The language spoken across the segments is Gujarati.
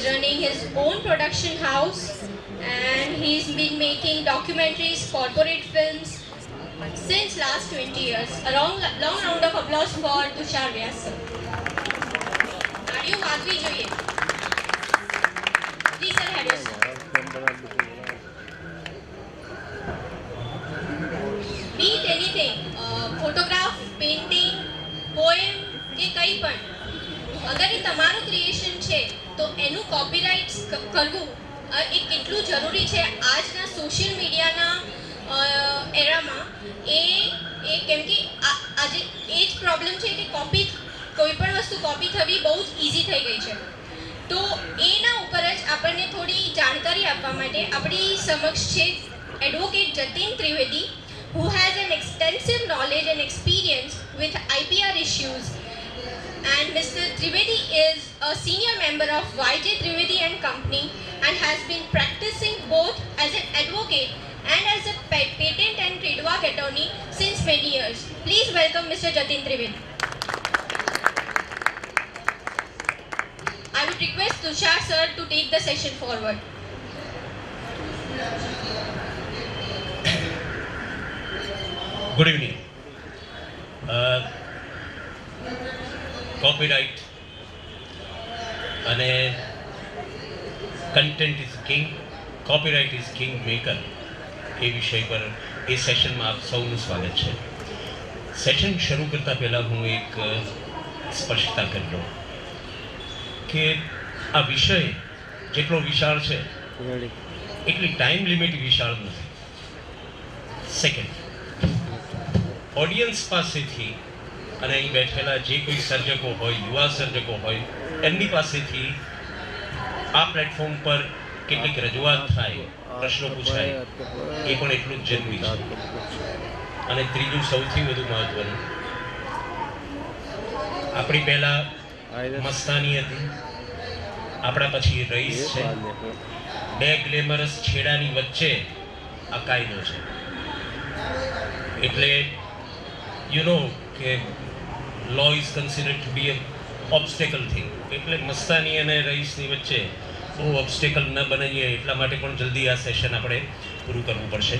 running his own production house and he's been making documentaries, corporate films since last 20 years. A long round of applause for Tushar Vyas sir. તાળીઓ વાગવી જોઈએ. Please sir, have your seat. Be it anything, photograph, painting, poem કે કંઈ પણ, અગર એ તમારું ક્રિએશન છે તો એનું કોપીરાઇટ કરવું એ કેટલું જરૂરી છે આજના સોશિયલ મીડિયાના એરામાં. એ કેમ કે આજે એ જ પ્રોબ્લેમ છે કે કોઈ પણ વસ્તુ કોપી થવી બહુ જ ઇઝી થઈ ગઈ છે. તો એના ઉપર જ આપણને થોડી જાણકારી આપવા માટે આપણી સમક્ષ છે advocate Jatin Trivedi, who has an extensive knowledge and experience with IPR issues. And Mr. Trivedi is a senior member of YJ Trivedi and Company and has been practicing both as an advocate and as a patent and trademark attorney since many years. Please welcome Mr. Jatin Trivedi. I would request Tushar sir to take the session forward. Good evening. Copyright અને content is king, copyright is king maker એ વિષય પર એ સેશનમાં આપ સૌનું સ્વાગત છે. સેશન શરૂ કરતાં પહેલાં હું એક સ્પષ્ટતા કરી લઉં કે આ વિષય જેટલો વિશાળ છે એટલી ટાઈમ લિમિટ વિશાળ નથી. સેકન્ડ, ઓડિયન્સ પાસેથી અને અહીં બેઠેલા જે કોઈ સર્જકો હોય, યુવા સર્જકો હોય, એમની પાસેથી આ પ્લેટફોર્મ પર કેટલીક રજૂઆત થાય, પ્રશ્નો પૂછાય, એ પણ એટલું જ જરૂરી છે. અને ત્રીજું સૌથી વધુ મહત્વનું, આપણી પહેલાં મસ્તાની હતી, આપણા પછી રઈસ છે. બે ગ્લેમરસ છેડાની વચ્ચે આ કાયદો છે. એટલે યુ નો કે law is considered to be a obstacle thing. એટલે મસ્તાની અને રઈસની વચ્ચે બહુ ઓબ્સ્ટેકલ ન બનાવીએ એટલા માટે પણ જલ્દી આ સેશન આપણે પૂરું કરવું પડશે.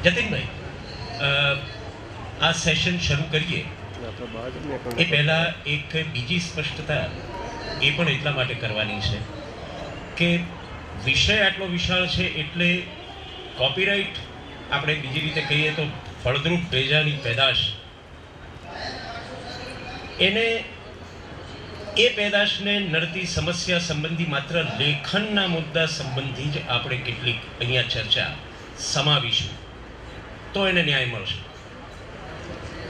જતીનભાઈ, આ સેશન શરૂ કરીએ એ પહેલાં એક બીજી સ્પષ્ટતા એ પણ એટલા માટે કરવાની છે કે વિષય આટલો વિશાળ છે એટલે કોપીરાઇટ આપણે બીજી રીતે કહીએ તો ફળદ્રુપ ભેજાની પેદાશ, એને એ પેદાશને નડતી સમસ્યા સંબંધી માત્ર લેખનના મુદ્દા સંબંધી જ આપણે કેટલીક અહીંયા ચર્ચા સમાવીશું તો એને ન્યાય મળશે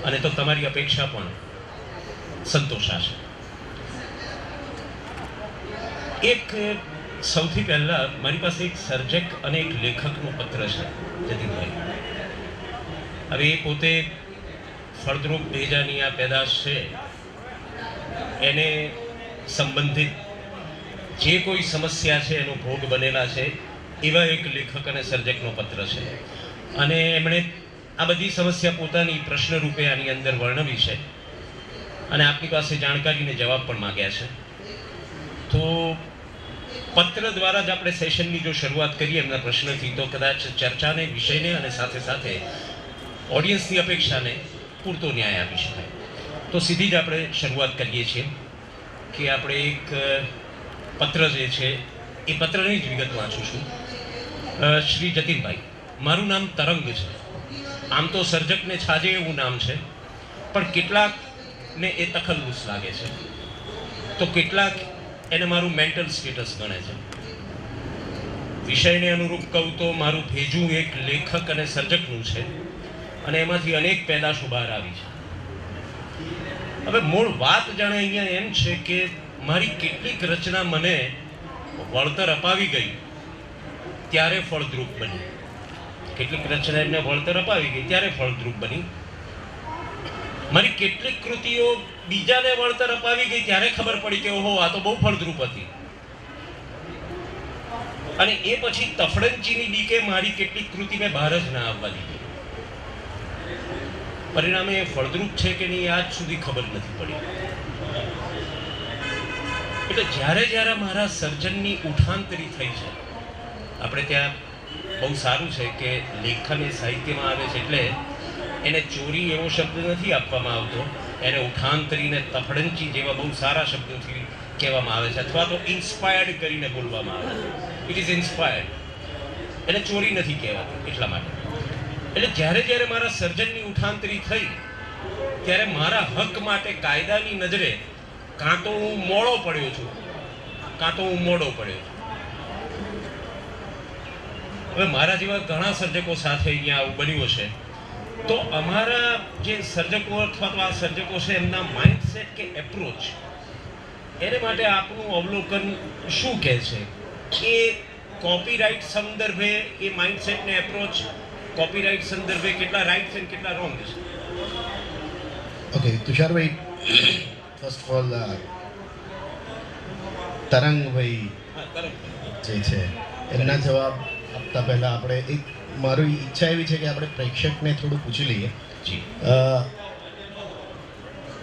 અને તો તમારી અપેક્ષા પણ સંતોષાશે. એક સૌથી પહેલાં મારી પાસે એક સર્જક અને એક લેખકનો પત્ર છે જતીનભાઈ. હવે એ પોતે ફળદ્રુપ ભેજાની આ પેદાશ છે એને સંબંધિત જે કોઈ સમસ્યા છે એનો ભોગ બનેલા છે એવા એક લેખક અને સર્જકનો પત્ર છે અને એમણે આ બધી સમસ્યા પોતાની પ્રશ્ન રૂપે આની અંદર વર્ણવી છે અને આપની પાસે જાણકારીને જવાબ પણ માગ્યા છે. તો પત્ર દ્વારા જ આપણે સેશનની જો શરૂઆત કરીએ એમના પ્રશ્નથી તો કદાચ ચર્ચાને, વિષયને અને સાથે સાથે ઓડિયન્સની અપેક્ષાને પૂરતો ન્યાય આપી શકાય. તો સીધી જ આપણે શરૂઆત કરીએ છીએ કે આપણે એક પત્ર જે છે એ પત્રની જ વિગત વાંચું છું. શ્રી જતીનભાઈ, મારું નામ તરંગ છે. આમ તો સર્જકને છાજે એવું નામ છે પણ કેટલાકને એ તખલ્લુસ લાગે છે તો કેટલાક એને મારું મેન્ટલ સ્ટેટસ ગણે છે. વિષયને અનુરૂપ કહું તો મારું ભેજું એક લેખક અને સર્જકનું છે અને એમાંથી અનેક પેદાશો બહાર આવી છે. હવે મૂળ વાત જાણે અહીંયા એમ છે કે મારી કેટલીક રચના મને વળતર અપાવી ગઈ ત્યારે ફળદ્રુપ બની. કેટલીક રચના એમને વળતર અપાવી ગઈ ત્યારે ફળદ્રુપ બની. મારી કેટલીક કૃતિઓ બીજાને વળતર અપાવી ગઈ ત્યારે ખબર પડી કે ઓહો આ તો બહુ ફળદ્રુપ હતી. અને એ પછી તફડંચીની બીકે મારી કેટલીક કૃતિ મેં બહાર જ ના આવવા દીધી. પરિણામે એ ફળદ્રુપ છે કે નહીં આજ સુધી ખબર નથી પડી. એટલે જ્યારે મારા સર્જનની ઉઠાંતરી થઈ છે, આપણે ત્યાં બહુ સારું છે કે લેખન એ સાહિત્યમાં આવે છે એટલે એને ચોરી એવો શબ્દ નથી આપવામાં આવતો, એને ઉઠાંતરીને તફડંચી જેવા બહુ સારા શબ્દોથી કહેવામાં આવે છે, અથવા તો ઇન્સ્પાયર્ડ કરીને બોલવામાં આવે છે. ઇટ ઇઝ ઇન્સ્પાયર્ડ, એને ચોરી નથી કહેવાતી એટલા માટે. એટલે જ્યારે મારા સર્જનની ઉઠાંતરી થઈ ત્યારે મારા હક માટે કાયદાની નજરે કાં તો હું મોડો પડ્યો છું, કાં તો હું મોડો પડ્યો છું. હવે મારા જેવા ઘણા સર્જકો સાથે અહીંયા આવું બન્યું છે, તો અમારા જે સર્જકો અથવા તો આ સર્જકો છે એમના માઇન્ડસેટ કે એપ્રોચ, એને માટે આપનું અવલોકન શું કહે છે કે કોપીરાઇટ સંદર્ભે એ માઇન્ડસેટને એપ્રોચ કોપીરાઇટ સંદર્ભે કેટલા રાઇટ છે કેટલા રોંગ છે? Okay Tusharbhai, first of all તરંગભાઈ જે છે એમના જવાબ આપતા પહેલાં આપણે મારી ઈચ્છા એવી છે કે આપણે પ્રેક્ષકને થોડું પૂછી લઈએ. જી,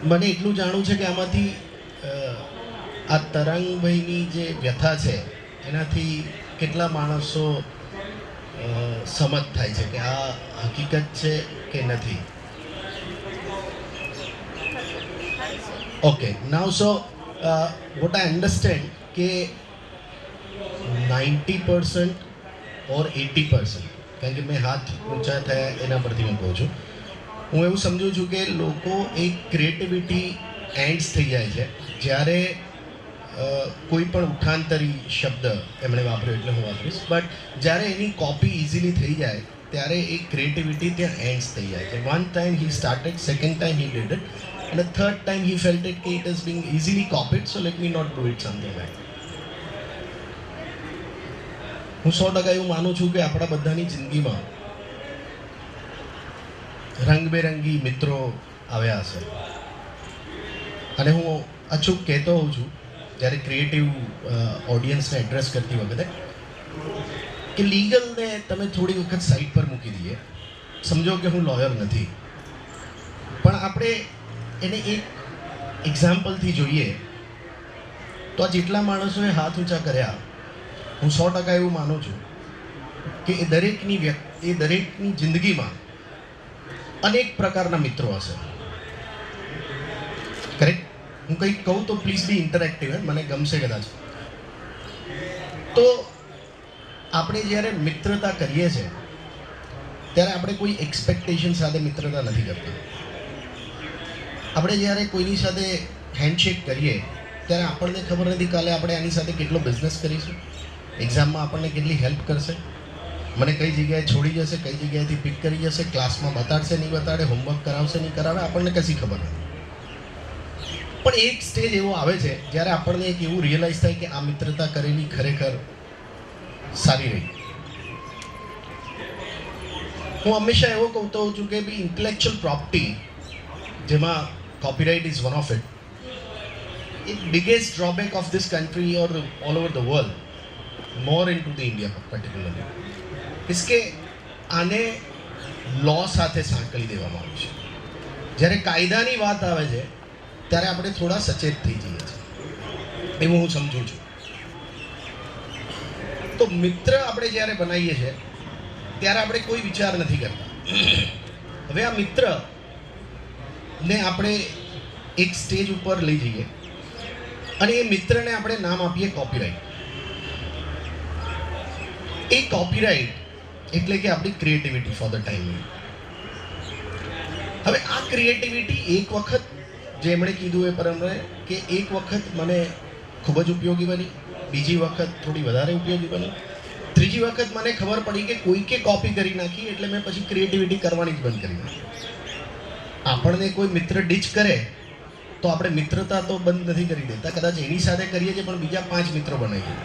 મને એટલું જાણવું છે કે આમાંથી આ તરંગભાઈની જે વ્યથા છે એનાથી કેટલા માણસો સમજ થાય છે કે આ હકીકત છે કે નથી? Okay, now so what I understand કે 90% ઓર 80%, કારણ કે મેં હાથ ઊંચા થયા એના પરથી હું કહું છું, હું એવું સમજુ છું કે લોકો એક ક્રિએટિવિટી એન્ડ્સ થઈ જાય છે જ્યારે કોઈ પણ ઉઠાંતરી શબ્દ એમણે વાપર્યો એટલે હું વાપરીશ, બટ જ્યારે એની કોપી ઇઝીલી થઈ જાય ત્યારે એ ક્રિએટિવિટી ત્યાં એન્ડ્સ થઈ જાય છે. One time he started, second time he did it, અને third time he felt it કે it is being easily copied, so let me not do it something like. હું 100% એવું માનું છું કે આપણા બધાની જિંદગીમાં રંગબેરંગી મિત્રો આવ્યા હશે, અને હું અચૂક કહેતો હોઉં છું જ્યારે ક્રિએટિવ ઓડિયન્સને એડ્રેસ કરતી વખતે કે લીગલને તમે થોડી વખત સાઈડ પર મૂકી દઈએ. સમજો કે હું લોયર નથી, પણ આપણે એને એક એક્ઝામ્પલથી જોઈએ તો આ જેટલા માણસોએ હાથ ઊંચા કર્યા, હું 100% એવું માનું છું કે એ દરેકની જિંદગીમાં અનેક પ્રકારના મિત્રો હશે. કરેક્ટ? હું કંઈક કહું તો પ્લીઝ બી ઇન્ટરેક્ટિવ, મને ગમશે કદાચ. તો આપણે જ્યારે મિત્રતા કરીએ છીએ ત્યારે આપણે કોઈ એક્સપેક્ટેશન સાથે મિત્રતા નથી કરતા. આપણે જ્યારે કોઈની સાથે હેન્ડશેક કરીએ ત્યારે આપણને ખબર નથી કાલે આપણે આની સાથે કેટલો બિઝનેસ કરીશું, એક્ઝામમાં આપણને કેટલી હેલ્પ કરશે, મને કઈ જગ્યાએ છોડી જશે, કઈ જગ્યાએથી પિક કરી જશે, ક્લાસમાં બતાડશે નહીં બતાડે, હોમવર્ક કરાવશે નહીં કરાવે, આપણને કશી ખબર નથી. પણ એક સ્ટેજ એવો આવે છે જ્યારે આપણને એક એવું રિયલાઇઝ થાય કે આ મિત્રતા કરેલી ખરેખર સારી રહી. હું હંમેશા એવો કહેતો હોઉં છું કે બી ઇન્ટેલેક્ચ્યુઅલ પ્રોપર્ટી, જેમાં copyright is one of it, it biggest drawback of this country or all over the world, more into the India particularly, is કે આને લો સાથે સાંકળી દેવામાં આવ્યું છે. જ્યારે કાયદાની વાત આવે છે ત્યારે આપણે થોડા સચેત થઈ જઈએ છીએ, એવું હું સમજું છું. તો મિત્ર આપણે જ્યારે બનાવીએ છીએ ત્યારે આપણે કોઈ વિચાર નથી કરતા. હવે આ મિત્રને આપણે એક સ્ટેજ ઉપર લઈ જઈએ અને એ મિત્રને આપણે નામ આપીએ કોપીરાઇટ. એ કોપીરાઇટ એટલે કે આપણી ક્રિએટિવિટી ફોર ધ ટાઈમ. હવે આ ક્રિએટિવિટી એક વખત, જે એમણે કીધું એ પ્રમાણે કે એક વખત મને ખૂબ જ ઉપયોગી બની, બીજી વખત થોડી વધારે ઉપયોગી બની, ત્રીજી વખત મને ખબર પડી કે કોઈકે કોપી કરી નાખી એટલે મેં પછી ક્રિએટિવિટી કરવાની જ બંધ કરી નાખી. આપણને કોઈ મિત્ર ડીચ કરે તો આપણે મિત્રતા તો બંધ નથી કરી દેતા, કદાચ એની સાથે કરીએ છીએ પણ બીજા 5 મિત્રો બનાવીએ.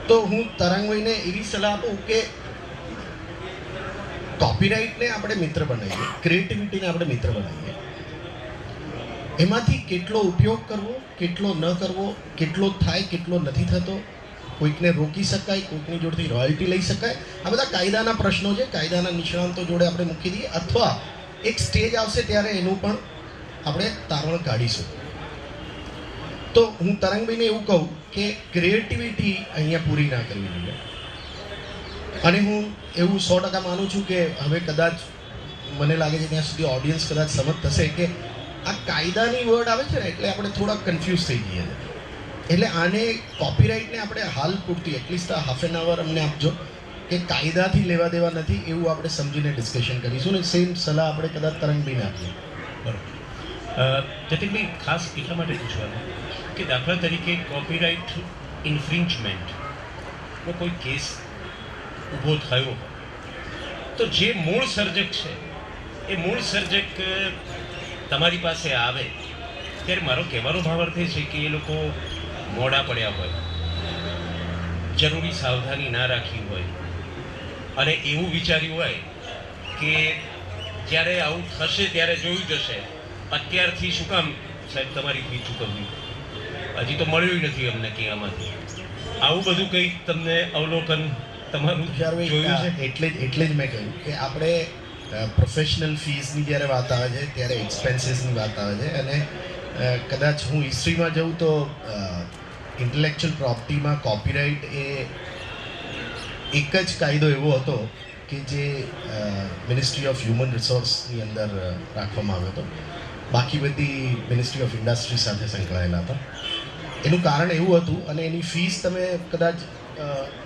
તો હું તરંગભાઈને એવી સલાહ આપું કે કોપીરાઇટને આપણે મિત્ર બનાવીએ, ક્રિએટિવિટીને આપણે મિત્ર બનાવીએ. એમાંથી કેટલો ઉપયોગ કરવો, કેટલો ન કરવો, કેટલો થાય કેટલો નથી થતો, કોઈકને રોકી શકાય, કોઈકની જોડેથી રોયલ્ટી લઈ શકાય, આ બધા કાયદાના પ્રશ્નો છે. કાયદાના નિષ્ણાંતો જોડે આપણે મૂકી દઈએ, અથવા એક સ્ટેજ આવશે ત્યારે એનું પણ આપણે તારણ કાઢીશું. તો હું તરંગભાઈને એવું કહું કે ક્રિએટિવિટી અહીંયા પૂરી ના કરવી જોઈએ. અને હું એવું 100% માનું છું કે હવે કદાચ મને લાગે છે ત્યાં સુધી ઓડિયન્સ કદાચ સમજ થશે કે આ કાયદાની વર્ડ આવે છે ને એટલે આપણે થોડા કન્ફ્યુઝ થઈ જઈએ છીએ. એટલે આને કોપીરાઇટને આપણે હાલ પૂરતી એટલીસ્ટ હાફ એન અવર અમને આપજો કે કાયદાથી લેવા દેવા નથી એવું આપણે સમજીને ડિસ્કશન કરીશું ને સેમ સલાહ આપણે કદાચ તરંગભાઈને આપીએ. બરાબર. જતીનભાઈ ખાસ એટલા માટે પૂછવાનું કે દાખલા તરીકે કોપીરાઇટ ઇન્ફ્રિંચમેન્ટનો કોઈ કેસ ઊભો થયો તો જે મૂળ સર્જક છે એ મૂળ સર્જક તમારી પાસે આવે ત્યારે મારો કહેવાનો ભાવાર્થ એ છે કે એ લોકો મોડા પડ્યા હોય, જરૂરી સાવધાની ના રાખી હોય અને એવું વિચાર્યું હોય કે જ્યારે આવું થશે ત્યારે જોયું જશે, અત્યારથી શું કામ સાહેબ તમારી ફી ચૂકવવી, હજી તો મળ્યું નથી અમને કે આમાંથી. આવું બધું કંઈ તમને અવલોકન તમારું જોયું છે? એટલે જ મેં કહ્યું કે આપણે પ્રોફેશનલ ફીસની જ્યારે વાત આવે છે ત્યારે એક્સપેન્સીસની વાત આવે છે. અને કદાચ હું હિસ્ટ્રીમાં જઉં તો ઇન્ટેલેક્ચ્યુઅલ પ્રોપર્ટીમાં કોપીરાઇટ એ એક જ કાયદો એવો હતો કે જે મિનિસ્ટ્રી ઓફ હ્યુમન રિસોર્સની અંદર રાખવામાં આવ્યો હતો. બાકી બધી મિનિસ્ટ્રી ઓફ ઇન્ડસ્ટ્રી સાથે સંકળાયેલા હતા. એનું કારણ એવું હતું અને એની ફીસ તમે કદાચ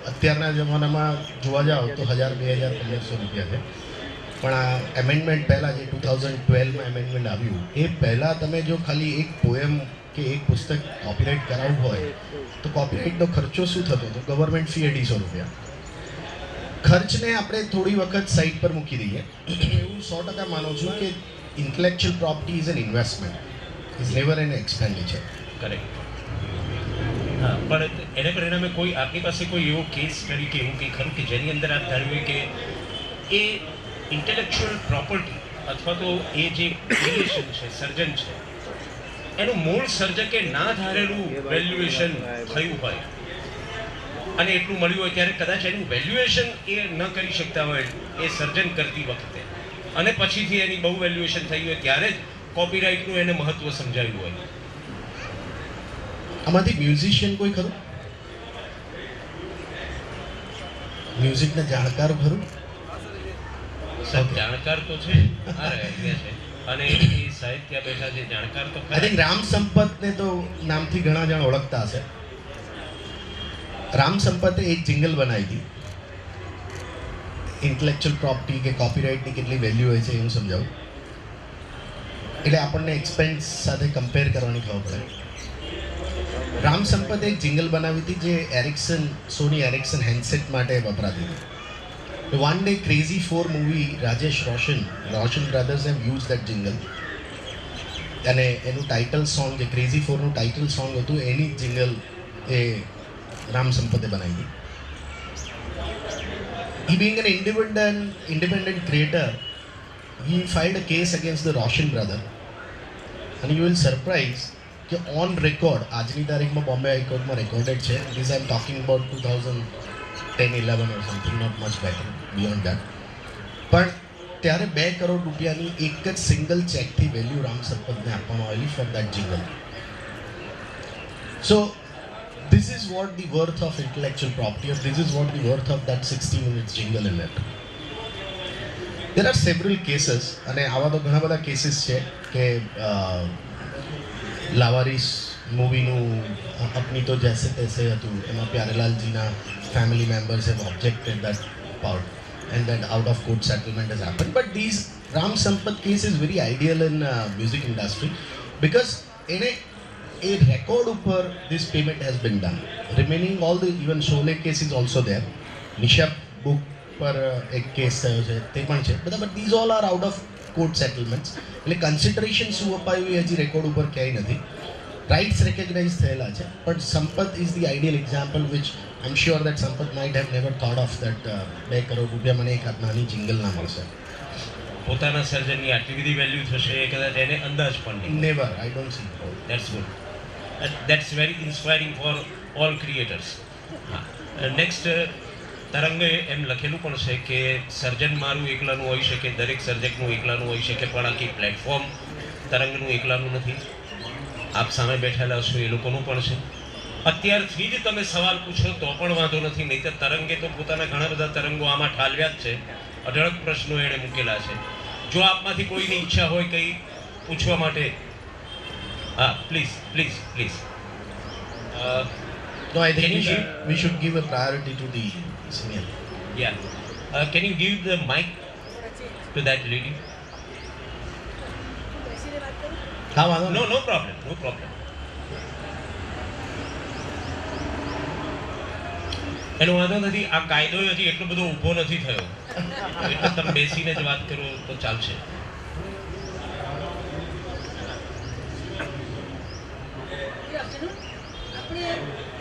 અત્યારના જમાનામાં જોવા જાઓ તો 1000, 2000, 1500 રૂપિયા છે. પણ આ એમેન્ડમેન્ટ પહેલાં જે 2012માં એમેન્ડમેન્ટ આવ્યું એ પહેલાં તમે જો ખાલી એક પોએમ કે એક પુસ્તક કોપીરાઇટ કરાવવું હોય તો કોપીરાઇટનો ખર્ચો શું થતો હતો? ગવર્મેન્ટ ફી 250 રૂપિયા. ખર્ચને આપણે થોડી વખત સાઈડ પર મૂકી દઈએ. એવું 100% માનું છું કે intellectual property is an investment, is never an expenditure. Correct. હા, પણ એને પરિણામે કોઈ આપની પાસે કોઈ એવો કેસ તરીકે એવું કંઈ ખરું કે જેની અંદર આપ ધાર્યું કે એ ઇન્ટેલેક્ચ્યુઅલ પ્રોપર્ટી અથવા તો એ જે ક્રિએશન છે, સર્જન છે, એનું મૂળ સર્જકે ના ધારેલું વેલ્યુએશન થયું હોય અને એટલું મળ્યું હોય ત્યારે કદાચ એનું વેલ્યુએશન એ ન કરી શકતા હોય એ સર્જન કરતી વખતે અને પછીથી એની બહુ વેલ્યુએશન થઈ હોય ત્યારે જ કોપીરાઇટનું એને મહત્વ સમજાયું હોય? આમાંથી મ્યુઝિશિયન કોઈ ખરું? મ્યુઝિકના જાણકાર ખરું? જાણકાર તો છે, અને એ સાહેબ ત્યાં બેઠા છે, જાણકાર તો આઈ થિંક રામ સંપતને તો નામથી ઘણા જણ ઓળખતા હશે. રામ સંપતે એક જિંગલ બનાવી હતી. ઇન્ટેલેક્ચ્યુઅલ પ્રોપર્ટી કે કોપીરાઇટની કેટલી વેલ્યુ હોય છે એવું સમજાવું. એટલે આપણને એક્સપેન્સ સાથે કમ્પેર કરવાની ખબર પડે. રામ સંપતે એક જિંગલ બનાવી હતી જે સોની એરિક્સન હેન્ડસેટ માટે વપરાતી હતી. One day Crazy 4 movie Rajesh Roshan brothers have used that jingle. અને એનું ટાઇટલ સોંગ જે Crazy 4 નું ટાઇટલ સોંગ હતું એની જિંગલ એ રામ સંપતે બનાવી હતી. He being an independent creator, he filed a case against the Roshan brother. And you will surprise કે ઓન રેકોર્ડ આજની તારીખમાં બોમ્બે હાઈકોર્ટમાં રેકોર્ડેડ છે. This I am talking about 2010-11 or something, not much better beyond that. પણ ત્યારે 2 કરોડ રૂપિયાની એક જ સિંગલ ચેકથી વેલ્યુ રામ સંપતને આપવામાં આવેલી for that jingle. So this is what the worth of intellectual property, or this is what the worth of that 60 minutes jingle in it. There are several cases અને આવા તો ઘણા બધા કેસીસ છે કે લાવારીસ મૂવીનું અપની તો જૈસે તૈસે હતું એમાં પ્યારેલાલજીના family members have objected that part and that out of court settlement has happened. But these Ram Sampath case is very ideal in music industry because in a record upper this payment has been done. Remaining all the even Sholay case is also there. Nisha book પર એક કેસ થયો છે તે પણ છે બધા. But these all are out of court settlements. એટલે કન્સિડરેશન શું અપાયું એ હજી રેકોર્ડ ઉપર ક્યાંય નથી. રાઇટ્સ રેકગ્નાઇઝ થયેલા છે. But Sampat is the ideal example which I am sure that Sampat might have never thought of that 2 crore રૂપિયા મને એક નાની જિંગલ ના મળશે. પોતાના સર્જનની આટલી બધી વેલ્યુ થશે એ કદાચ એને અંદાજ પણ નહીં. Never, I don't see. That's good. That's very inspiring for all creators. હા, નેક્સ્ટ તરંગે એમ લખેલું પણ છે કે સર્જન મારું એકલાનું હોઈ શકે, દરેક સર્જકનું એકલાનું હોઈ શકે, પણ આખી પ્લેટફોર્મ તરંગનું એકલાનું નથી. આપ સામે બેઠેલા છો એ લોકોનું પણ છે. અત્યારથી જ તમે સવાલ પૂછો તો પણ વાંધો નથી, નહીં તો તરંગે તો પોતાના ઘણા બધા તરંગો આમાં ઠાલવ્યા જ છે, અઢળક પ્રશ્નો એણે મૂકેલા છે. જો આપમાંથી કોઈની ઈચ્છા હોય કંઈ પૂછવા માટે, હા please please please. No, I think we should give a priority to the senior. Yeah. Can you give the mic to that lady? હા વાંધો No, no problem, no problem. એનો વાંધો નથી, આ કાયદો હજી એટલો બધો ઊભો નથી થયો, એટલે તમે બેસીને જ વાત કરો તો ચાલશે. આપણે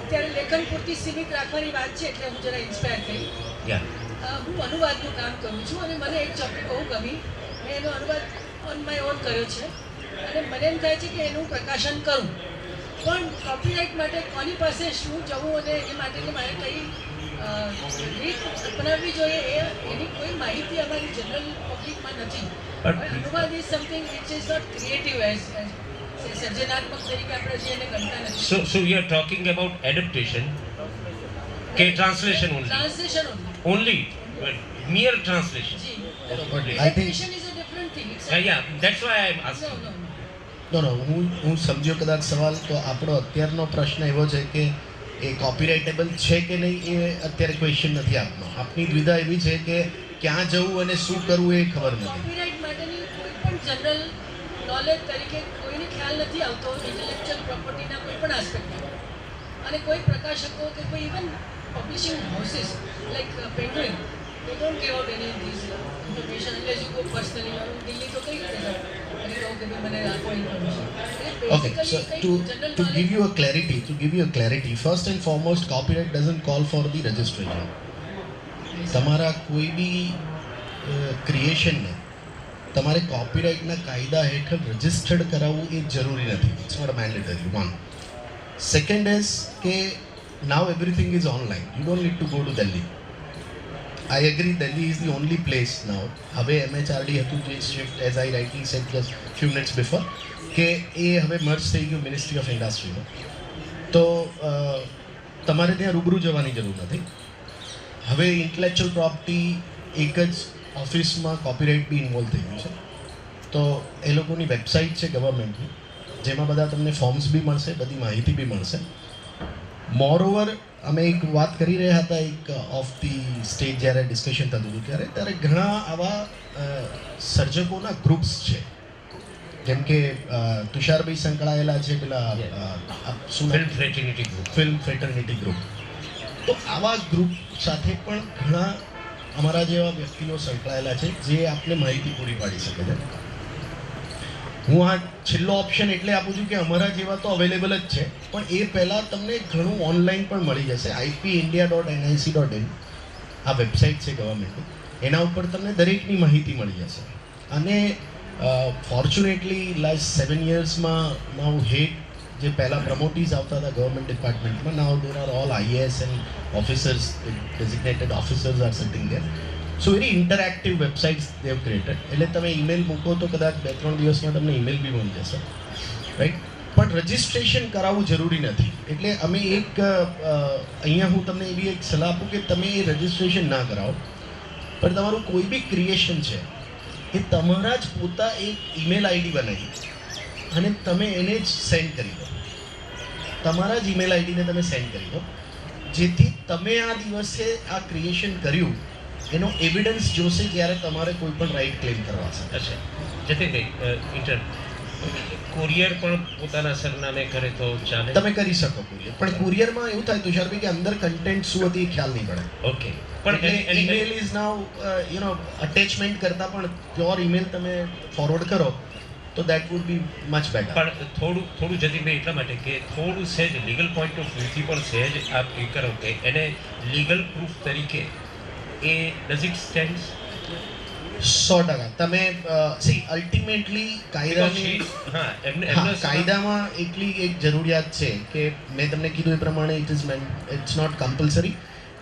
અત્યારે લેખન પૂરતી સીમિત રાખવાની વાત છે એટલે હું જરા ઇન્સ્પાયર થઈ. હું અનુવાદનું કામ કરું છું અને મને એક ચોપડી બહુ ગમી. મેં એનો અનુવાદ ઓન માય ઓન કર્યો છે અને મને એમ થાય છે કે એનું પ્રકાશન કરું, પણ કોપીરાઇટ માટે કોની પાસે શું જવું અને એ માટેની મારે કઈ રીત અપનાવવી જોઈએ એની કોઈ માહિતી અમારી જનરલ પબ્લિકમાં નથી. અનુવાદ is something which is not creative as સર્જનાત્મક તરીકે આપણે જે એને ગણતા નથી. So we are talking about adaptation, translation only. Translation Only mere translation. G. I think Adaptation is a different thing. It's Yeah, that's why I am no, asking. no. no, હું સમજ્યો કદાચ સવાલ. તો આપણો અત્યારનો પ્રશ્ન એવો છે કે એ કોપીરાઇટેબલ છે કે નહીં એ અત્યારે ક્વેશ્ચન નથી આપનો. આપની દ્વિધા એવી છે કે ક્યાં જવું અને શું કરવું એ ખબર નથી. કોપીરાઇટ માટેની કોઈ પણ જનરલ નોલેજ તરીકે કોઈને ખ્યાલ નથી આવતો ઇન્ટેલેક્ચ્યુઅલ પ્રોપર્ટીના કોઈ પણ આસ્પેક્ટમાં. અને કોઈ પ્રકાશકો કે કોઈ even publishing houses like penguin they don't give out any of these information unless you go personally. और दिल्ली तो कई रहते हैं अरे लोग कभी मैंने आपको information. Okay, so to give you a clarity, first and foremost, copyright doesn't call for the registration. તમારા કોઈ બી ક્રિએશનને તમારે કોપીરાઇટના કાયદા હેઠળ રજિસ્ટર્ડ કરાવવું એ જરૂરી નથી. It's not mandatory. One. Second is કે now everything is online. You don't need to go to Delhi. I agree, Delhi is the only place now. હવે MHRD હતું જે shift, as I rightly said just few minutes before, કે એ હવે મર્જ થઈ ગયું મિનિસ્ટ્રી ઓફ ઇન્ડસ્ટ્રીમાં. તો તમારે ત્યાં રૂબરૂ જવાની જરૂર નથી. હવે ઇન્ટેલેક્ચ્યુઅલ પ્રોપર્ટી એક જ ઓફિસમાં કોપીરાઇટ બી ઇન્વોલ્વ થઈ ગયું છે. તો એ લોકોની વેબસાઇટ છે ગવર્મેન્ટની, જેમાં બધા તમને ફોર્મ્સ બી મળશે, બધી માહિતી બી મળશે. મોરઓવર અમે એક વાત કરી રહ્યા હતા એક ઓફ ધી સ્ટેજ જ્યારે ડિસ્કશન થતું હતું ત્યારે ઘણા આવા સર્જકોના ગ્રુપ્સ છે, જેમ કે તુષારભાઈ સંકળાયેલા છે પેલા Film fraternity group. Film fraternity group. તો આવા ગ્રુપ સાથે પણ ઘણા અમારા જેવા વ્યક્તિઓ સંકળાયેલા છે જે આપને માહિતી પૂરી પાડી શકે છે. હું આ છેલ્લો ઓપ્શન એટલે આપું છું કે અમારા જેવા તો અવેલેબલ જ છે, પણ એ પહેલાં તમને ઘણું ઓનલાઈન પણ મળી જશે. ipindia.nic.in આ વેબસાઇટ છે ગવર્મેન્ટની, એના ઉપર તમને દરેકની માહિતી મળી જશે. અને ફોર્ચ્યુનેટલી લાસ્ટ 7 yearsમાં નાવ હેડ જે પહેલાં પ્રમોટીઝ આવતા હતા ગવર્મેન્ટ ડિપાર્ટમેન્ટમાં, now there are all IAS and officers, designated officers are sitting there. So very interactive websites they have created. એટલે તમે ઈમેલ મૂકો તો કદાચ 2-3 દિવસમાં તમને ઈમેલ બી મળી જશે, રાઈટ. પણ રજિસ્ટ્રેશન કરાવવું જરૂરી નથી. એટલે અમે એક અહીંયા હું તમને એવી એક સલાહ આપું કે તમે એ રજિસ્ટ્રેશન ના કરાવો, પણ તમારું કોઈ બી ક્રિએશન છે એ તમારા જ પોતા એક ઈમેલ આઈડી બનાવી અને તમે એને જ સેન્ડ કરી દો. તમારા જ ઈમેલ આઈડીને તમે સેન્ડ કરી દો, જેથી તમે આ દિવસે આ ક્રિએશન કર્યું એનો એવિડન્સ જોશે જ્યારે તમારે કોઈ પણ રાઇટ ક્લેમ કરવા છે. અચ્છા જતીનભાઈ, કુરિયર પણ પોતાના સરનામે કરે તો ચાલે? તમે કરી શકો કુરિયર, પણ કુરિયરમાં એવું થાય તુષારભાઈ કે અંદર કન્ટેન્ટ શું હતી એ ખ્યાલ નહીં પડે. ઓકે, પણ ઈમેલ ઇઝ નાઉ અટેચમેન્ટ કરતાં પણ પ્યોર ઈમેલ તમે ફોરવર્ડ કરો તો that would be much better. પણ થોડું જતીનભાઈ એટલા માટે કે થોડું સહેજ લીગલ પોઈન્ટ ઓફ વ્યૂથી પણ સહેજ આપ એ કરો કે એને લીગલ પ્રૂફ તરીકે એ ડઝ ઇટ સ્ટેન્ડ્સ? 100%. તમે સી અલ્ટિમેટલી કાયદામાં એટલી એક જરૂરિયાત છે કે મેં તમને કીધું એ પ્રમાણે ઇટ્સ નોટ કમ્પલસરી.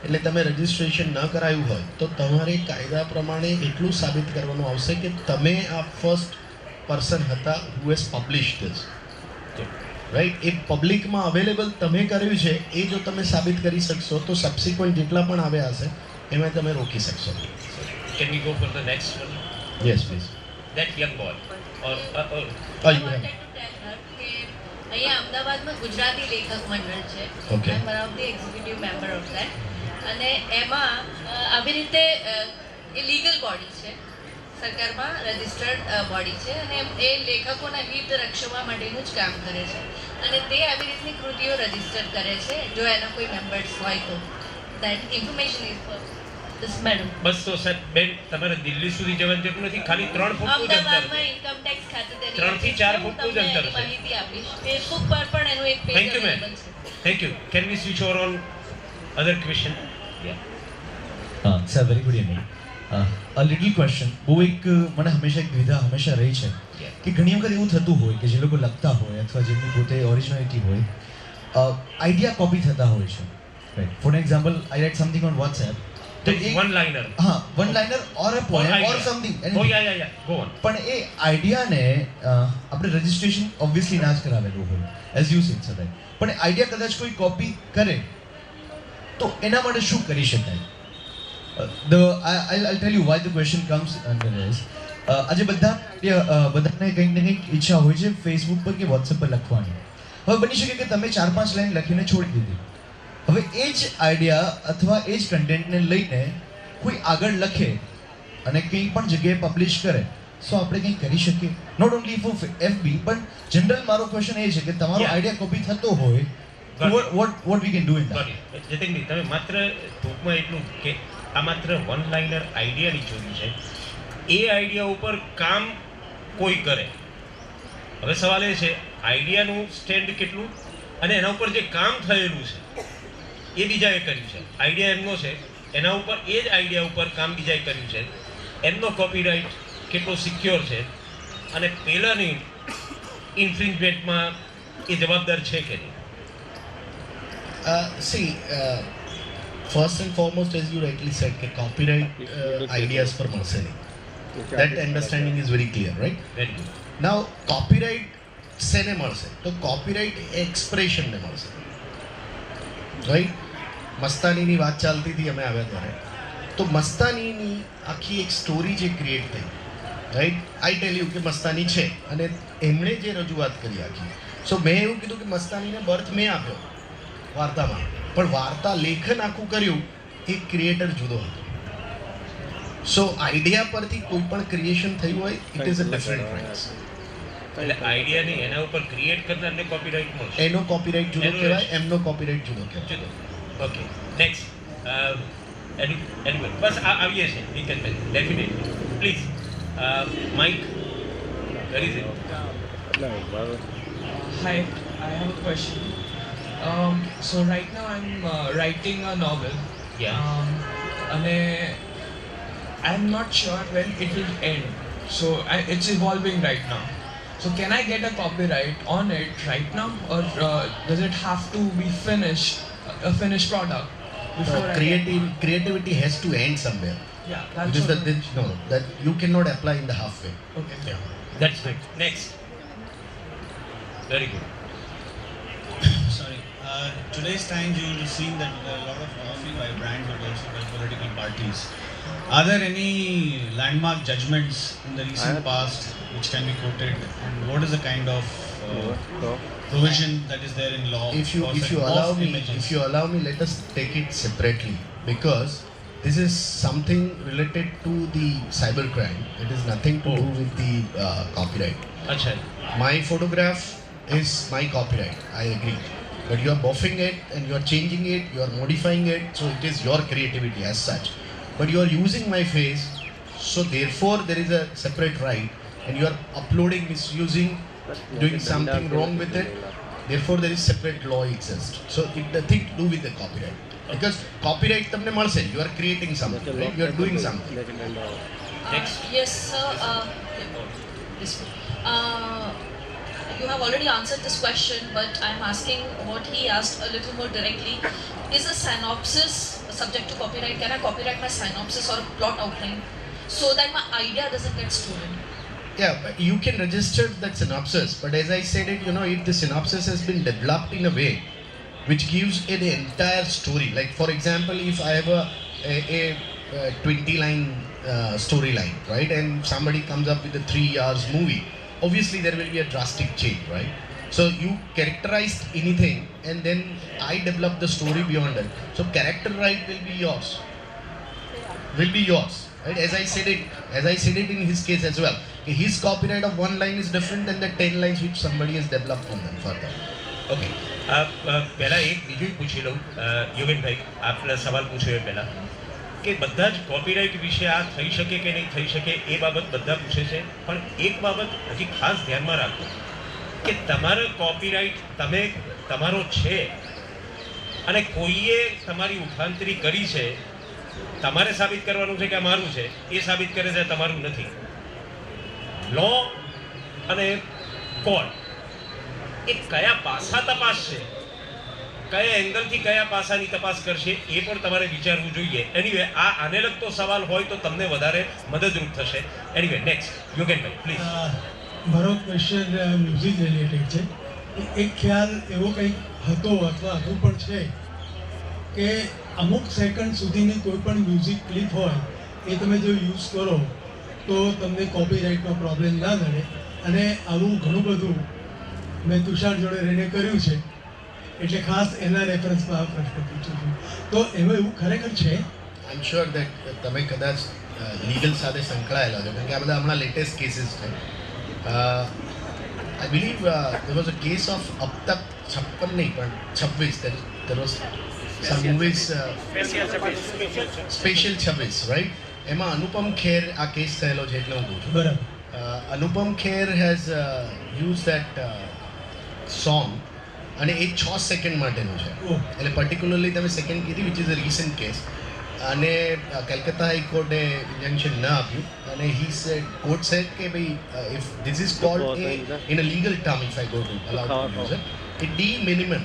એટલે તમે રજિસ્ટ્રેશન ન કરાયું હોય તો તમારે કાયદા પ્રમાણે એટલું સાબિત કરવાનું આવશે કે તમે આ ફર્સ્ટ પર્સન હતા who has publish this. Right, એ પબ્લિકમાં અવેલેબલ તમે કર્યું છે એ જો તમે સાબિત કરી શકશો તો સબસિક્વન્ટ જેટલા પણ આવ્યા હશે એમાં તમે રોકી શકશો. Can we go for the next one? Yes please. That young boy. Or you I have. wanted to tell her કે અહીંયા અમદાવાદમાં ગુજરાતી લેખક મંડળ છે. Okay. I'm one of the executive member of that. અને એમાં આવી રીતે એ લીગલ બોડી છે, સરકારમાં રજિસ્ટર્ડ બોડી છે અને એ લેખકોના હિત રક્ષવા માટેનું જ કામ કરે છે અને તે આવી રીતની કૃતિઓ રજિસ્ટર કરે છે જો એના કોઈ મેમ્બર્સ હોય તો. That information is for this madam. બસ તો સાહેબ બેન તમારે દિલ્હી સુધી જવાની જરૂર નથી, ખાલી 3 ફૂટનું જ અંતર અમદાવાદમાં છે. ઇન્કમ ટેક્સ ખાતે તેની 3 થી 4 ફૂટનું જ અંતર છે. માહિતી આપીશ. ફેસબુક પર પણ એનું એક page Thank you, ma'am. Available છે. Thank you. Can we switch over on other question? Yeah. Sir very good evening. A little question. બહુ એક મને હંમેશા એક દ્વિધા હંમેશા રહી છે કે ઘણી વખત એવું થતું હોય કે જે લોકો લખતા હોય અથવા જેમની પોતે ઓરિજિનાલિટી હોય આઈડિયા કોપી થતા હોય છે. Right, for example I write something on WhatsApp તો એક One liner. હા one liner or a poem or something Oh yeah. Go on. પણ એ આઈડિયાને આપણે રજિસ્ટ્રેશન ઓબ્વિયસલી ના જ કરાવેલું હોય એઝ યુ સેડ સર, પણ આઈડિયા કદાચ કોઈ કોપી કરે તો એના માટે શું કરી શકાય? I'll tell you why the question comes under this. આજે બધાને કંઈક ને કંઈક ઈચ્છા હોય છે ફેસબુક પર કે વોટ્સએપ પર લખવાની. હવે બની શકે કે તમે 4-5 લાઈન લખીને છોડી દીધી. હવે એ જ આઈડિયા અથવા એ જ કન્ટેન્ટને લઈને કોઈ આગળ લખે અને કંઈ પણ જગ્યાએ પબ્લિશ કરે સો આપણે કંઈ કરી શકીએ? નોટ ઓનલી ફોર FB પણ જનરલ મારો ક્વેશ્ચન એ છે કે તમારો Yeah. આઈડિયા કોપી થતો હોય what we can do in that? Got it. જતીનભાઈ તમે માત્ર ટૂંકમાં એટલું કે આ માત્ર વન લાઇનર આઈડિયાની ચોરી છે. એ આઈડિયા ઉપર કામ કોઈ કરે. હવે સવાલ એ છે આઈડિયાનું સ્ટેન્ડ કેટલું અને એના ઉપર જે કામ થયેલું છે એ બીજાએ કર્યું છે. આઈડિયા એમનો છે, એના ઉપર એ જ આઈડિયા ઉપર કામ બીજાએ કર્યું છે. એમનો કોપીરાઇટ કેટલો સિક્યોર છે અને પહેલાંની ઇન્ફ્રિંજમેન્ટમાં એ જવાબદાર છે કે નહીં? See, first and foremost, as you rightly said, કે copyright ideas પર મળશે નહીં. That understanding is very clear, right? Very good. Now, copyright શેને મળશે? તો copyright expressionને મળશે. Right? મસ્તાનીની વાત ચાલતી હતી અમે આવ્યા ત્યારે. તો મસ્તાનીની આખી એક સ્ટોરી જે ક્રિએટ થઈ, રાઈટ, આઈ ટેલ યુ કે મસ્તાની છે અને એમણે જે રજૂઆત કરી આખી, સો મેં એવું કીધું કે મસ્તાનીને બર્થ મેં આપ્યો વાર્તામાં, પણ વાર્તા લેખન આખું કર્યું એ ક્રિએટર જુદો હતો. સો આઈડિયા પરથી કોઈ પણ ક્રિએશન થયું હોય it is a different price. એટલે આઈડિયાની એના ઉપર ક્રિએટ કરનારને કોપીરાઇટ મળશે. એનો કોપીરાઇટ જુદો એનો કહેવાય, એમનો કોપીરાઇટ જુદો કહેવાય. જુદો. Okay next. એનિમલ બસ આવીએ છીએ નીતિનભાઈ definitely please mic where is it? Hi, I have a question. So right now I'm writing a novel. Yeah. And I'm not sure when it will end. So it's evolving right now. So can I get a copyright on it right now, or does it have to be finished, a finished product before I Creativity has to end somewhere. Yeah, that's Because what. that you cannot apply in the halfway. Okay. Yeah. That's good. Next. Very good. Sorry. Today's times you will see that a lot of coffee by brands but also by political parties. Are there any landmark judgments in the recent past which can be quoted, and what is the kind of provision that is there in law? If you allow me, let us take it separately, because this is something related to the cybercrime. It is nothing to do with the copyright. अच्छा. My photograph is my copyright, I agree, but you are buffing it and you are changing it, you are modifying it, so it is your creativity as such, but you are using my face, so therefore there is a separate right, and you are uploading, misusing, doing something wrong with it, therefore there is separate law exists. So it nothing to do with the copyright, because copyright તમને મળશે, you are creating something, right? You are doing something. Next. Yes, sir. This one. You have already answered this question, but I'm asking what he asked a little more directly. Is a synopsis subject to copyright? Can I copyright my synopsis or a plot outline so that my idea doesn't get stolen? Yeah, but you can register that synopsis, but as I said it, if the synopsis has been developed in a way which gives it the entire story. Like for example, if I have a 20-line storyline, right, and somebody comes up with a 3 hours movie, obviously there will be a drastic change, right? So you characterized anything, and then I develop the story beyond it. So character right will be yours. Right? As I said it in his case as well. His copyright of one line is different than the 10 lines which somebody has developed on them further. Okay પહેલાં એક બીજું પૂછી લઉં યોગેનભાઈ, આપને સવાલ પૂછ્યો એ પહેલાં કે બધા જ કોપીરાઇટ વિશે આ થઈ શકે કે નહીં થઈ શકે એ બાબત બધા પૂછે છે, પણ એક બાબત હજી ખાસ ધ્યાનમાં રાખો કે તમારો કોપીરાઇટ તમારો છે અને કોઈએ તમારી ઉઠાંતરી કરી છે, તમારે સાબિત કરવાનું છે કે આ મારું છે, એ સાબિત કરે છે તમારું નથી. લો અને કોર્ટ એ કયા પાસા તપાસશે, કયા એંગલથી કયા પાસાની તપાસ કરશે એ પણ તમારે વિચારવું જોઈએ. એનીવે આને લગતો સવાલ હોય તો તમને વધારે મદદરૂપ થશે. Anyway next Yogenbhai please. મારો ક્વેશ્ચન મ્યુઝિક રિલેટેડ છે. એક ખ્યાલ એવો કંઈક હતો અથવા હજુ પણ છે કે અમુક સેકન્ડ સુધીની કોઈ પણ મ્યુઝિક ક્લિપ હોય એ તમે જો યુઝ કરો તો તમને કોપીરાઇટનો પ્રોબ્લેમ ના નડે, અને આવું ઘણું બધું મેં તુષાર જોડે રહીને કર્યું છે, એટલે ખાસ એના રેફરન્સમાં આ પ્રશ્ન પૂછું છું. તો એમાં એવું ખરેખર છે? આઈ એમ શ્યોર દેટ તમે કદાચ લીગલ સાથે સંકળાયેલા છો, કારણ કે આ બધા હમણાં લેટેસ્ટ કેસીસ છે. I believe there was a case of Ab Tak 56 નહીં પણ 26, there was some movies special 26, right? એમાં અનુપમ ખેર આ કેસ થયેલો છે એટલે હું કહું છું. બરાબર. Anupam Kher has use that song, અને એ 6 સેકન્ડ માટેનું છે. એટલે પર્ટિક્યુલરલી તમે સેકન્ડ કીધી, which is a recent case, અને કલકત્તા હાઈકોર્ટે ઇન્જંક્શન ન આપ્યું, અને હી સેડ, કોર્ટ સેડ કે ભાઈ if this is called in a legal term, if I go to allowed to use it de minimum.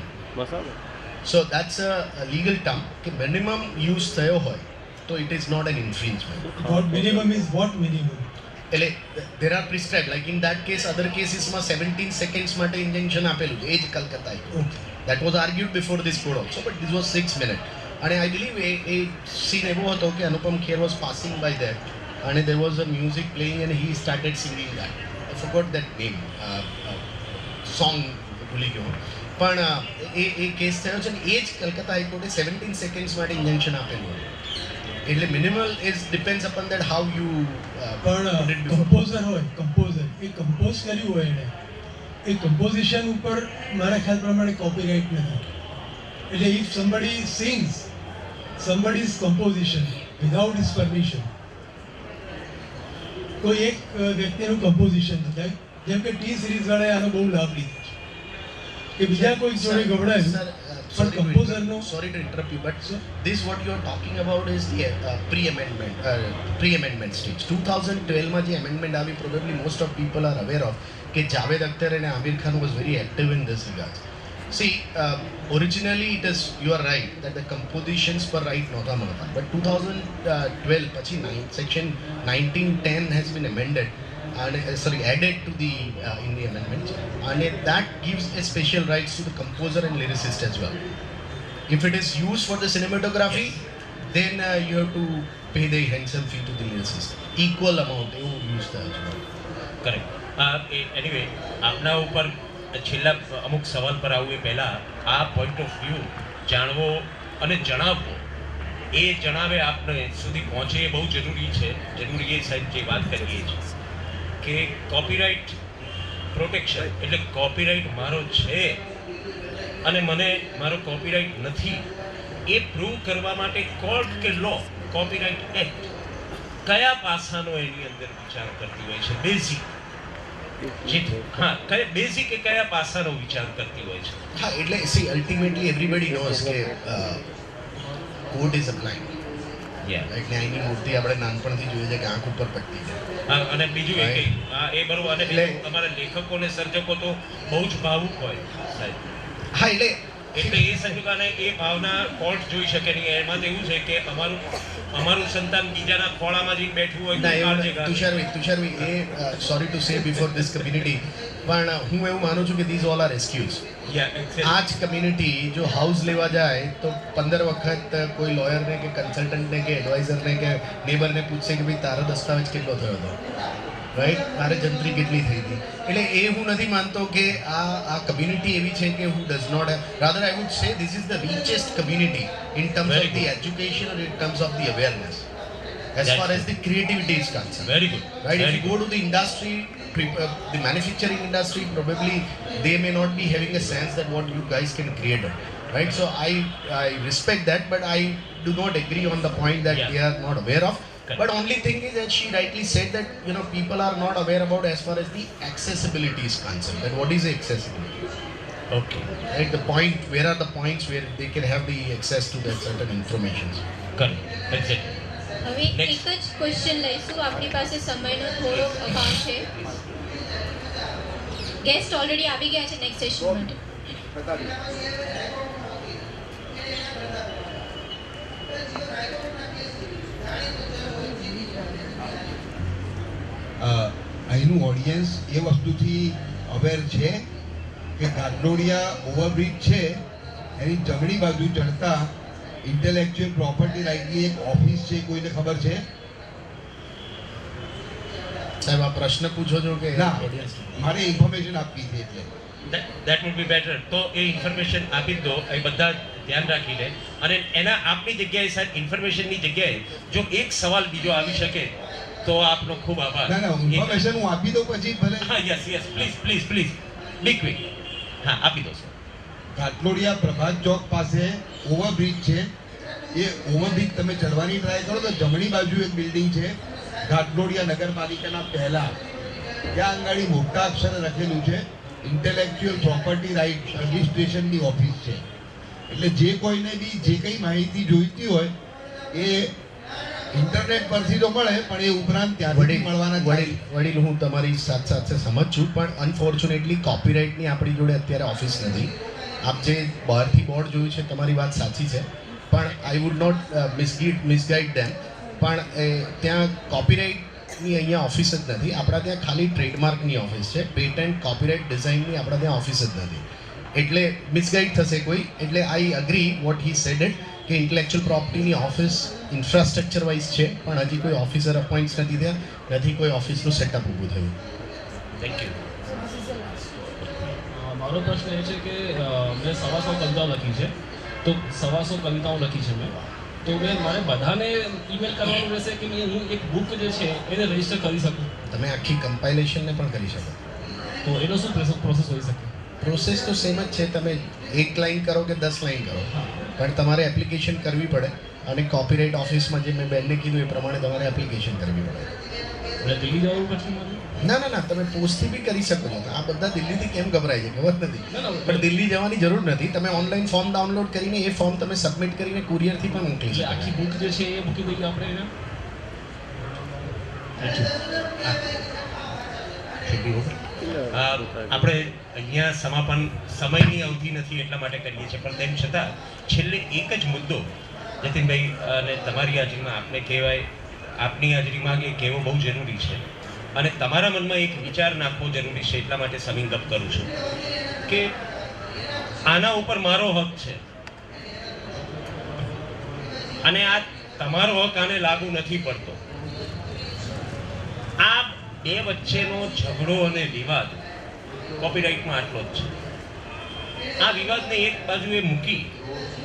So that's a legal term કે મિનિમમ યુઝ થયો હોય તો it is not an infringement. What minimum is what minimum? એટલે there are prescribe, like in that case other કેસીસમાં 17 સેકન્ડ્સ માટે ઇન્જંક્શન આપેલું છે, એ જ Calcutta high court. That was argued before this court also, but this was 6 minute. અને આઈ બિલીવ એ સીન એવો હતો કે Anupam Kher was passing by that, અને દેર was a music playing and he started singing that. I forgot that name, song ભૂલી ગયો, પણ એ કેસ થયો છે, ને એ જ કલકત્તા હાઈકોર્ટે 17 સેકન્ડ્સ માટે ઇન્જંક્શન આપેલું હતું. એટલે minimal is depends upon that how you પણ કમ્પોઝર હોય, કમ્પોઝર એ કમ્પોઝ કર્યું હોય એને, એ કમ્પોઝિશન ઉપર મારા ખ્યાલ પ્રમાણે કોપીરાઇટ નથી. એટલે if somebody sings somebody's composition without his permission, કોઈ એક વ્યક્તિનું કમ્પોઝિશન થાય, જેમ કે ટી સિરીઝ વાળાએ આનો બહુ લાભ લીધો છે કે બીજા કોઈ જોડે ગવડાયું. Sorry to interrupt you, but this what you are talking about is the pre-amendment stage. 2012 માં જે amendment આવી, probably most of people are aware of, કે જાવેદ અખ્તર અને Aamir Khan was very active in this regard. See, originally it is, you are right that the compositions per right nota મળતા, but 2012 પછી section 1910 has been amended and added to the in the amendment, and that gives a special rights to the composer and lyricist as well. If it is used for the cinematography, then you have to pay the handsome fee to the lyricist, equal amount you use that as well. Correct. Anyway, આપના ઉપર છેલ્લા અમુક સવાલ પર આવું એ પહેલાં આ પોઈન્ટ ઓફ વ્યૂ જાણવો અને જણાવવો, એ જણાવે આપને સુધી પહોંચે એ બહુ જરૂરી છે. જરૂરી એ સાહેબ જે વાત કરીએ છીએ કે કોપીરાઇટ પ્રોટેક્શન, એટલે કોપીરાઇટ મારો છે અને મને મારો કોપીરાઇટ નથી એ પ્રૂવ કરવા માટે કોર્ટ કે લો, કોપીરાઇટ એક્ટ કયા પાસાનો એની અંદર વિચાર કરતી હોય છે? બેઝિક બેઝિક એ કયા પાસાનો વિચાર કરતી હોય છે? હા, એટલે સી અલ્ટિમેટલી એવરીબડી નોઝ કે court is a blind. Like ન્યાયની મૂર્તિ આપણે નાનપણથી જોઈએ છે કે આંખ ઉપર પટ્ટી છે. હા, અને બીજું એ બરોબર. અને તમારા લેખકો ને સર્જકો તો બહુ જ ભાવુક હોય સાહેબ. હા, એટલે એટલે એ સંજોગાને એ ભાવના કોર્ટ જોઈ શકે નહીં. એમાં તો એવું છે કે અમારું સંતાન બીજાના ખોળામાં જઈને બેઠું હોય તો ના કાળજે એવું ગાળજે. તુષારભાઈ એ sorry to say before this community, પણ હું એવું માનું છું કે these all are excuse. Yeah, exactly. આ જ કમ્યુનિટી જો હાઉસ લેવા જાય તો 15 વખત કોઈ લોયરને કે કન્સલ્ટન્ટને કે એડવાઇઝરને કે નેબરને પૂછશે કે ભાઈ તારો દસ્તાવેજ કેટલો થયો હતો, રાઈટ, તારે જંત્રી કેટલી થઈ હતી. એટલે એ હું નથી માનતો કે આ કમ્યુનિટી એવી છે કે હું does not have, rather I would say this is the richest community in terms Very of the education or in terms of the awareness as That's far as good. the creativity is concerned. Very good. Right, if Very you go to the industry, the manufacturing industry, probably they may not be having a sense that what you guys can create, right? So I respect that, but I do not agree on the point that Yeah. they are not aware of. Correct. But only thing is that she rightly said that people are not aware about as far as the accessibility is concerned. That what is the accessibility? Okay. Right, the point. Where are the points where they can have the access to that certain information? Correct. Exactly. હવે એક જ ક્વેશ્ચન લઈશું, આપણી પાસે સમયનો થોડો અભાવ છે. ગેસ્ટ ઓલરેડી આવી ગયા છે નેક્સ્ટ સેશન માટે. અહીંનું ઓડિયન્સ એ વસ્તુથી અવેર છે કે ગાંઠલોડિયા ઓવરબ્રિજ છે એની જમણી બાજુ ચડતા ઇન્ટેલેક્ચ્યુઅલ પ્રોપર્ટી રાઇટની એક ઓફિસ છે, કોઈને ખબર છે? સાહેબ આ પ્રશ્ન પૂછો છો કે ના, મારે ઇન્ફોર્મેશન આપવી છે એટલે. That would be better. તો એ ઇન્ફોર્મેશન આપી દો, એ બધા ધ્યાન રાખીને. અને એના આપની જગ્યાએ સાહેબ ઇન્ફોર્મેશનની જગ્યાએ જો એક સવાલ બીજો આવી શકે તો આપનો ખૂબ આભાર. ના ના, ઇન્ફોર્મેશન હું આપી દઉં પછી ભલે. હા, yes yes, please please please, be quick. હા, આપી દો સર. ઘાટલોડિયા પ્રભાત ચોક પાસે ઓવરબ્રિજ છે, એ ઓવરબ્રિજ તમે ચડવાની ટ્રાય કરો તો જમણી બાજુ એક બિલ્ડિંગ છે ઘાટલોડિયા નગરપાલિકાના પહેલા, ત્યાં આગળ મોટા અક્ષરે લખેલું છે ઇન્ટેલેક્ચ્યુઅલ પ્રોપર્ટી રાઇટ રજિસ્ટ્રેશનની ઓફિસ છે. એટલે જે કોઈને બી જે કંઈ માહિતી જોઈતી હોય એ ઇન્ટરનેટ પરથી તો મળે, પણ એ ઉપરાંત ત્યાંથી મળવાના વડીલ હું તમારી સાથે સમજ છું, પણ અનફોર્ચ્યુનેટલી કોપીરાઇટની આપણી જોડે અત્યારે ઓફિસ નથી. આપ જે બહારથી બોર્ડ જોયું છે તમારી વાત સાચી છે, પણ આઈ વુડ નોટ મિસગાઈડ ધેમ, પણ ત્યાં કોપીરાઇટની અહીંયા ઓફિસ જ નથી. આપણા ત્યાં ખાલી ટ્રેડમાર્કની ઓફિસ છે, પેટન્ટ કોપીરાઇટ ડિઝાઇનની આપણા ત્યાં ઓફિસ જ નથી. એટલે મિસગાઈડ થશે કોઈ. એટલે આઈ agree what he said it કે ઇન્ટેલેક્ચ્યુઅલ પ્રોપર્ટીની ઓફિસ ઇન્ફ્રાસ્ટ્રક્ચર વાઇઝ છે, પણ હજી કોઈ ઓફિસર અપોઇન્ટ નથી થયા, નથી કોઈ ઓફિસનું સેટઅપ ઊભું થયું. Thank you. મારો પ્રશ્ન એ છે કે મેં 125 કવિતાઓ લખી છે, તો 125 કવિતાઓ લખી છે મેં, તો મારે બધાને ઈમેલ કરવાનું રહેશે કે હું એક બુક જે છે એને રજીસ્ટર કરી શકું? તમે આખી કમ્પાઇલેશનને પણ કરી શકો. તો એનો શું પ્રોસેસ હોઈ શકે? પ્રોસેસ તો સેમ જ છે, તમે 1 લાઈન કરો કે 10 લાઈન કરો, પણ તમારે એપ્લિકેશન કરવી પડે. અને કોપીરાઇટ ઓફિસમાં જે મેં બેનને કીધું એ પ્રમાણે તમારે એપ્લિકેશન કરવી પડે. એટલે દિલ્હી જવું પડશે મારે? ના ના ના, તમે પોસ્ટથી બી કરી શકો છો. આ બધા દિલ્હીથી કેમ ગભરાય છે ખબર નથી, પણ દિલ્હી જવાની જરૂર નથી. તમે ઓનલાઈન ફોર્મ ડાઉનલોડ કરીને એ ફોર્મ તમે સબમિટ કરીને કુરિયરથી પણ મોકલી શકો. આખી બુક જે છે એ મૂકી દઈએ આપણે એને? આપણે અહીંયા સમાપન સમયની અવધિ નથી એટલા માટે કરીએ છીએ, પણ તેમ છતાં છેલ્લે એક જ મુદ્દો જતીનભાઈ અને તમારી હાજરીમાં આપને કહેવાય, આપની હાજરીમાં એ કહેવો બહુ જરૂરી છે અને તમારા મનમાં એક વિચાર નાખવો જરૂરી છે. એટલા માટે સમિંગ અપ કરું છું કે આના ઉપર મારો હક છે અને આ તમારો હક આને લાગુ નથી પડતો. આ બે વચ્ચેનો ઝઘડો અને વિવાદ કોપીરાઇટમાં આટલો જ છે. આ વિવાદને એક બાજુએ મૂકી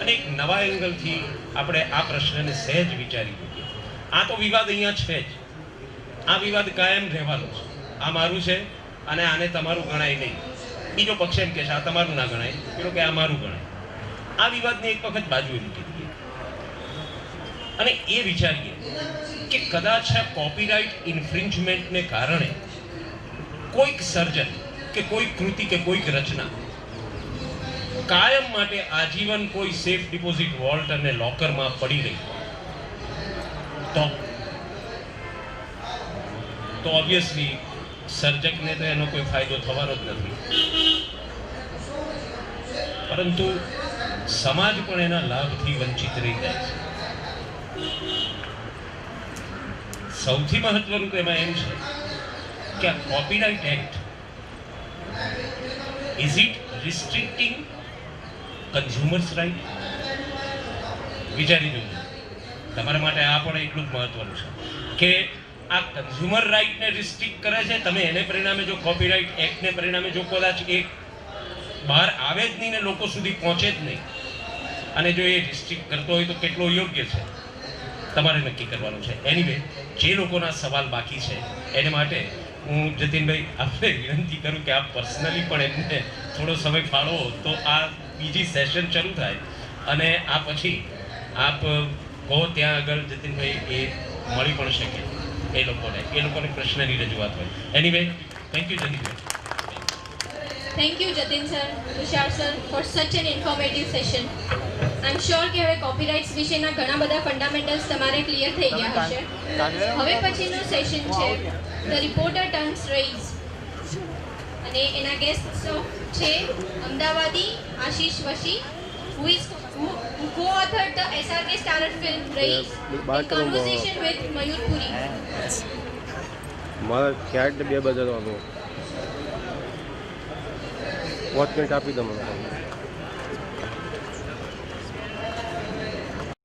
અને એક નવા એંગલથી આપણે આ પ્રશ્નને સહેજ વિચારી. આ તો વિવાદ અહીંયા છે જ, આ વિવાદ કાયમ રહેવાનો છે. આ મારું છે અને આને તમારું ગણાય નહીં. બીજો પક્ષ એમ કહે છે આ તમારું ના ગણાય, પેલો કે આ મારું ગણાય. આ વિવાદને એક વખત બાજુએ મૂકી દઈએ અને એ વિચારીએ કે કદાચ આ કોપીરાઇટ ઇન્ફ્રિંજમેન્ટને કારણે કોઈક સર્જન કે કોઈ કૃતિ કે કોઈક રચના કાયમ માટે આજીવન કોઈ સેફ ડિપોઝિટ વોલ્ટ અને લોકરમાં પડી ગઈ તો ઓબ્વિયસલી સર્જકને તો એનો કોઈ ફાયદો થવાનો જ નથી. પરંતુ સમાજ પણ એના લાભથી વંચિત રહી જાય છે. સૌથી મહત્વનું તો એમાં એમ છે કે આ copyright act is it restricting consumers right? વિચારી જોજો. તમારા માટે આ પણ એટલું જ મહત્વનું છે કે આ કન્ઝ્યુમર રાઇટને રિસ્ટ્રિક્ટ કરે છે. તમે એને પરિણામે જો કોપીરાઇટ એક્ટને પરિણામે જો કદાચ એક બહાર આવે જ નહીં ને લોકો સુધી પહોંચે જ નહીં, અને જો એ રિસ્ટ્રિક્ટ કરતો હોય તો કેટલો યોગ્ય છે તમારે નક્કી કરવાનું છે. એનીવે, જે લોકોના સવાલ બાકી છે એને માટે હું જતીનભાઈ આપને વિનંતી કરું કે આપ પર્સનલી પણ એમને થોડો સમય ફાળવો તો આ બીજી સેશન શરૂ થાય અને આ પછી આપ કહો ત્યાં આગળ જતીનભાઈ એ મળી પણ શકે એ લોકોને પ્રશ્નની રજૂઆત હોય. એનીવે, થેન્ક યુ જતીનભાઈ. Thank you Jatin sir, Tushar sir for such an informative session. I am sure કે હવે કોપીરાઇટ્સ વિશેના ઘણા બધા ફંડામેન્ટલ્સ તમારે ક્લિયર થઈ ગયા હશે. હવે પછીનું સેશન છે ધ રિપોર્ટર ટર્ન્સ રેઇઝ, અને એના ગેસ્ટ છે અમદાવાદી આશીષ Vashi, who co-authored the SRK starrer film Race in conversation with Mayur Puri. મારા ક્યાંક 2 બજારવાનું વોચ મિનિટ આપી દો મને.